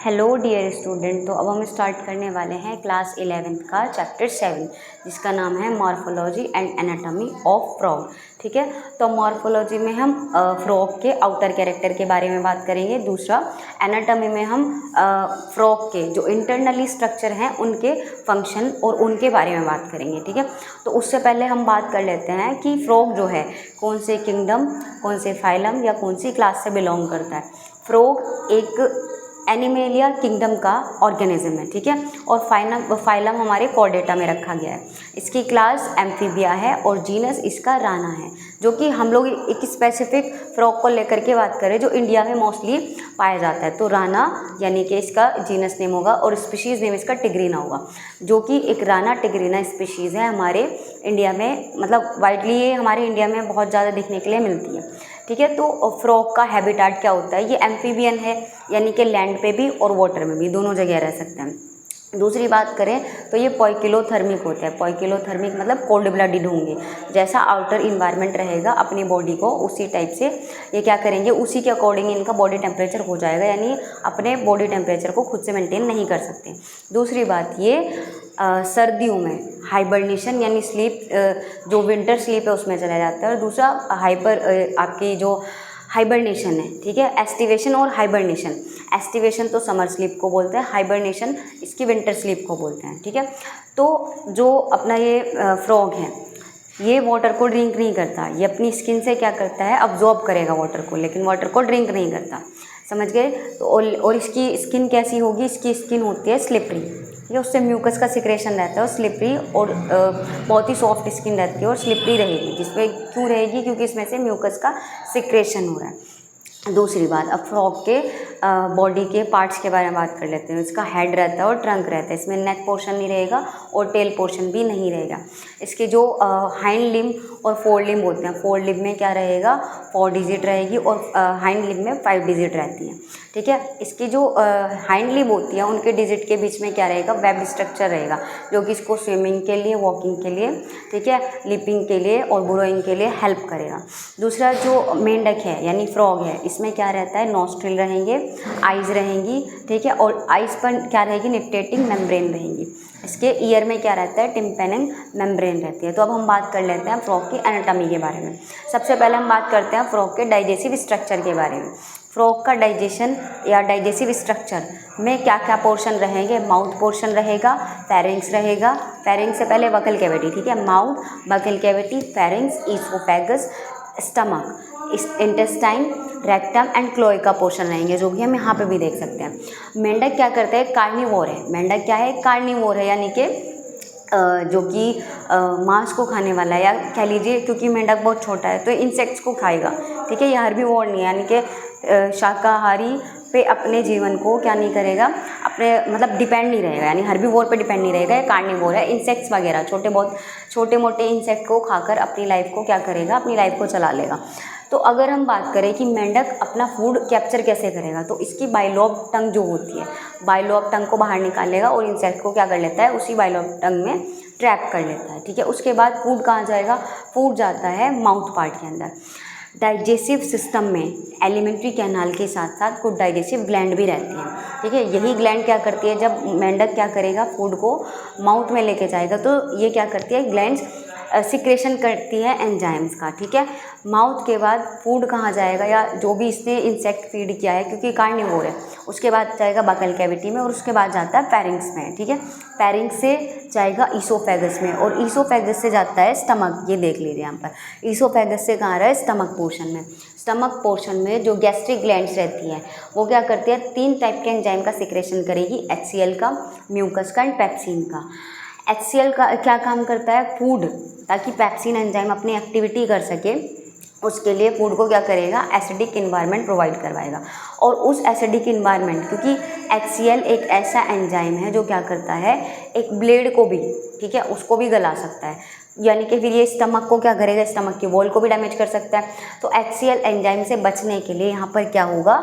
Hello dear student. तो अब हम स्टार्ट करने वाले हैं क्लास 11th का चैप्टर 7 जिसका नाम है morphology and anatomy of frog. ठीक है, तो मॉर्फोलॉजी में हम फ्रॉग के आउटर कैरेक्टर के बारे में बात करेंगे। दूसरा एनाटॉमी में हम फ्रॉग के जो इंटरनली स्ट्रक्चर हैं उनके फंक्शन और उनके बारे में बात करेंगे। ठीक है, तो उससे पहले हम बात कर लेते हैं कि फ्रॉग जो है कौन से किंगडम, कौन से फाइलम या कौन सी क्लास से बिलोंग करता है। फ्रॉग एक एनिमेलिया किंगडम का ऑर्गेनिज्म है। ठीक है, और फाइलम हमारे कॉर्डेटा में रखा गया है। इसकी क्लास एम्फीबिया है और जीनस इसका राना है, जो कि हम लोग एक स्पेसिफिक फ्रॉग को लेकर के बात करें जो इंडिया में मोस्टली पाया जाता है। तो राना यानी कि इसका जीनस नेम होगा और स्पीशीज़ नेम इसका टिग्रीना होगा, जो कि एक राना टिग्रीना स्पीशीज़ है हमारे इंडिया में, मतलब वाइडली ये हमारे इंडिया में बहुत ज़्यादा देखने के लिए मिलती है। ठीक है, तो फ्रॉग का हैबिटेट क्या होता है, ये एम्फीबियन है यानी कि लैंड पे भी और वाटर में भी दोनों जगह रह सकते हैं। दूसरी बात करें तो ये पॉइकिलोथर्मिक होता है। पॉइकिलोथर्मिक मतलब कोल्ड ब्लडेड होंगे, जैसा आउटर इन्वायरमेंट रहेगा अपनी बॉडी को उसी टाइप से ये क्या करेंगे, उसी के अकॉर्डिंग इनका बॉडी टेम्परेचर हो जाएगा, यानी अपने बॉडी टेम्परेचर को खुद से मेंटेन नहीं कर सकते। दूसरी बात ये सर्दियों में हाइबरनेशन यानी स्लीप, जो विंटर स्लीप है उसमें चला जाता है। और दूसरा आपकी जो हाइबरनेशन है, ठीक है, एस्टिवेशन और हाइबरनेशन। एस्टिवेशन तो समर स्लीप को बोलते हैं, हाइबरनेशन इसकी विंटर स्लीप को बोलते हैं। ठीक है, तो जो अपना ये फ्रॉग है ये वाटर को ड्रिंक नहीं करता, ये अपनी स्किन से क्या करता है, अब्जॉर्ब करेगा वाटर को, लेकिन वाटर को ड्रिंक नहीं करता। समझ गए। तो और इसकी स्किन कैसी होगी, इसकी स्किन होती है स्लिपरी, ये उससे म्यूकस का सिक्रेशन रहता है और स्लिपरी और बहुत ही सॉफ्ट स्किन रहती है और स्लिपरी रहेगी। जिसमें क्यों रहेगी, क्योंकि इसमें से म्यूकस का सिक्रेशन हो रहा है। दूसरी बात, अब फ्रॉग के बॉडी के पार्ट्स के बारे में बात कर लेते हैं। इसका हेड रहता है और ट्रंक रहता है, इसमें नेक पोर्शन नहीं रहेगा और टेल पोर्शन भी नहीं रहेगा। इसके जो हाइंड लिम्ब और फोर लिम्ब होते हैं, फोर लिम्ब में क्या रहेगा, 4 डिजिट रहेगी और हाइंड लिम्ब में 5 डिजिट रहती है। ठीक है, इसकी जो हाइंड लिम्ब होती है उनके डिजिट के बीच में क्या रहेगा, वेब स्ट्रक्चर रहेगा, जो कि इसको स्विमिंग के लिए, वॉकिंग के लिए, ठीक है, लिपिंग के लिए और बुरोइंग के लिए हेल्प करेगा। दूसरा जो मेंढक है यानी फ्रॉग है, इसमें क्या रहता है, नॉस्ट्रिल रहेंगे, आइज़ रहेंगी, ठीक है, और आइज़ पर क्या रहेगी, निफ्टेटिंग मेम्ब्रेन रहेंगी। इसके ईयर में क्या रहता है, टिम्पेनिंग मेम्ब्रेन रहती है। तो अब हम बात कर लेते हैं फ्रॉग की एनाटॉमी के बारे में। सबसे पहले हम बात करते हैं फ्रॉग के डाइजेस्टिव स्ट्रक्चर के बारे में। फ्रॉग का डाइजेशन या डाइजेस्टिव स्ट्रक्चर में क्या क्या पोर्शन रहेंगे, माउथ पोर्शन रहेगा, फेरिंग्स रहेगा, फेरिंग्स से पहले बकल कैविटी, ठीक है, mouth, buccal cavity, pharynx, oesophagus, stomach, intestine, rectum and cloaca portion रहेंगे, जो कि हम यहाँ पे भी देख सकते हैं। मेंढक क्या करते हैं, कार्निवोर है। मेंढक क्या है, कार्निवोर है, यानी कि जो कि मांस को खाने वाला है, या कह लीजिए क्योंकि मेंढक बहुत छोटा है तो इंसेक्ट्स को खाएगा। ठीक है, ये हर्बीवोर नहीं है, यानी कि शाकाहारी पे अपने जीवन को क्या नहीं करेगा, अपने मतलब डिपेंड नहीं रहेगा, यानी हर्बीवोर पे डिपेंड नहीं रहेगा। ये कार्निवोर है, इंसेक्ट्स वगैरह छोटे मोटे इंसेक्ट को खाकर अपनी लाइफ को क्या करेगा, अपनी लाइफ को चला लेगा। तो अगर हम बात करें कि मेंढक अपना फूड कैप्चर कैसे करेगा, तो इसकी बाइलोब टंग जो होती है, बाइलोब टंग को बाहर निकालेगा और इंसेक्ट को क्या कर लेता है, उसी बाइलोब टंग में ट्रैप कर लेता है। ठीक है, उसके बाद फूड कहाँ जाएगा, फूड जाता है माउथ पार्ट के अंदर। डाइजेस्टिव सिस्टम में एलिमेंट्री कैनाल के साथ साथ कुछ डाइजेस्टिव ग्लैंड भी रहती हैं। ठीक है, यही ग्लैंड क्या करती है, जब मेंढक क्या करेगा, फूड को माउथ में लेके जाएगा तो ये क्या करती है, ग्लैंड्स सिक्रेशन करती है एंजाइम्स का। ठीक है, माउथ के बाद फूड कहाँ जाएगा, या जो भी इसने इंसेक्ट फीड किया है क्योंकि कार्निवोर है, उसके बाद जाएगा बकल कैविटी में और उसके बाद जाता है फेरिंग्स में। ठीक है, फेरिंग्स से जाएगा ईसोफेगस में और ईसोफेगस से जाता है स्टमक। ये देख लीजिए यहाँ पर, ईसोफेगस से कहाँ रहा है, स्टमक पोर्शन में। स्टमक पोर्शन में जो गैस्ट्रिक ग्लैंड्स रहती हैं वो क्या करती है, 3 टाइप के एंजाइम का सिक्रेशन करेगी, HCl का, म्यूकस का एंड पेप्सिन का। HCl का क्या काम करता है, फूड, ताकि पेप्सिन एंजाइम अपनी एक्टिविटी कर सके, उसके लिए फूड को क्या करेगा, एसिडिक इन्वायरमेंट प्रोवाइड करवाएगा। और उस एसिडिक इन्वायरमेंट, क्योंकि HCl एक ऐसा एंजाइम है जो क्या करता है, एक ब्लेड को भी, ठीक है, उसको भी गला सकता है, यानी कि फिर ये स्टमक को क्या करेगा, स्टमक की वॉल को भी डैमेज कर सकता है। तो HCl एंजाइम से बचने के लिए यहाँ पर क्या होगा,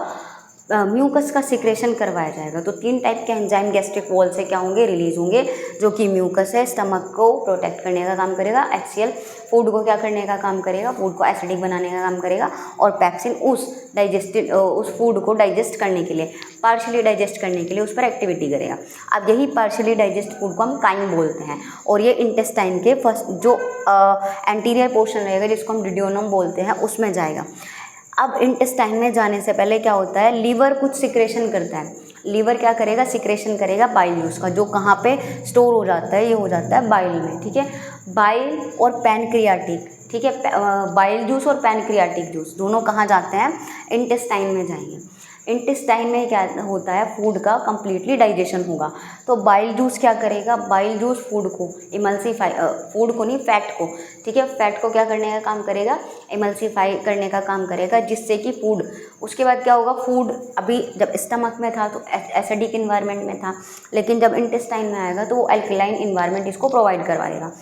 म्यूकस का सिक्रेशन करवाया जाएगा। तो 3 टाइप के एंजाइम गैस्ट्रिक वॉल से क्या होंगे, रिलीज होंगे, जो कि म्यूकस है, स्टमक को प्रोटेक्ट करने का काम करेगा, HCl फूड को क्या करने का काम करेगा, फूड को एसिडिक बनाने का काम करेगा, और पैक्सिन उस फूड को डाइजेस्ट करने के लिए, पार्शली डाइजेस्ट करने के लिए उस पर एक्टिविटी करेगा। अब यही पार्शली डाइजेस्ट फूड को हम काइम बोलते हैं, और ये इंटेस्टाइन के फर्स्ट जो एंटीरियर पोर्शन रहेगा जिसको हम डिड्यूनम बोलते हैं उसमें जाएगा। अब इंटेस्टाइन में जाने से पहले क्या होता है, लीवर कुछ सिक्रेशन करता है। लीवर क्या करेगा, सिक्रेशन करेगा बाइल जूस का, जो कहाँ पे स्टोर हो जाता है, ये हो जाता है बाइल में, ठीक है। बाइल और पैनक्रियाटिक, ठीक है, बाइल जूस और पैनक्रियाटिक जूस दोनों कहाँ जाते हैं, इंटेस्टाइन में जाएंगे। इंटेस्टाइन में क्या होता है, फूड का कंप्लीटली डाइजेशन होगा। तो बाइल जूस क्या करेगा, बाइल जूस फूड को इमल्सीफाई, फूड को नहीं, फैट को, ठीक है, फैट को क्या करने का काम करेगा, इमल्सीफाई करने का काम करेगा, जिससे कि फूड, उसके बाद क्या होगा, फूड अभी जब स्टमक में था तो एसिडिक इन्वायरमेंट में था, लेकिन जब इंटेस्टाइन में आएगा तो वो अल्कलाइन इन्वायरमेंट इसको प्रोवाइड करवाएगा।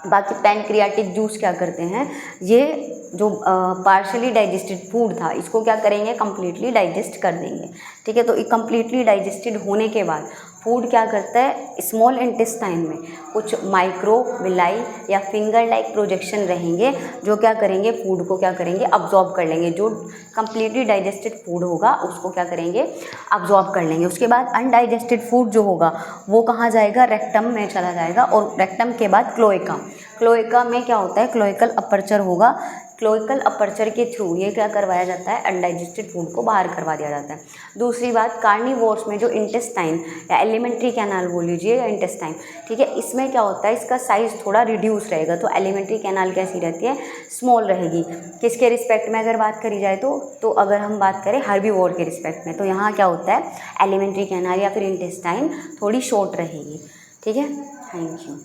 बाकी पैनक्रियाटिक जूस क्या करते हैं, ये जो पार्शली डाइजेस्टेड फूड था इसको क्या करेंगे, कम्प्लीटली डाइजेस्ट कर देंगे, ठीक है। तो कम्प्लीटली डाइजेस्टेड होने के बाद फूड क्या करता है, स्मॉल इंटेस्टाइन में कुछ माइक्रो विलाई या फिंगर लाइक प्रोजेक्शन रहेंगे, जो क्या करेंगे, फूड को क्या करेंगे, अब्जॉर्ब कर लेंगे। जो कम्प्लीटली डाइजेस्टेड फूड होगा उसको क्या करेंगे, अब्जॉर्ब कर लेंगे। उसके बाद अनडाइजेस्टेड फूड जो होगा वो कहाँ जाएगा, रेक्टम में चला जाएगा, और रेक्टम के बाद क्लोएका। क्लोएका में क्या होता है, क्लोइकल अपर्चर होगा, क्लोइकल अपर्चर के थ्रू ये क्या करवाया जाता है, अनडाइजेस्टेड फूड को बाहर करवा दिया जाता है। दूसरी बात, कार्निवोर्स में जो इंटेस्टाइन या एलिमेंट्री कैनाल बोल लीजिए या इंटेस्टाइन, ठीक है, इसमें क्या होता है, इसका साइज़ थोड़ा रिड्यूस रहेगा। तो एलिमेंट्री कैनाल कैसी रहती है, स्मॉल रहेगी। किसके रिस्पेक्ट में अगर बात करी जाए तो अगर हम बात करें हर्बीवोर के रिस्पेक्ट में, तो यहाँ क्या होता है, एलिमेंट्री कैनाल या फिर इंटेस्टाइन थोड़ी शॉर्ट रहेगी, ठीक है। Thank you.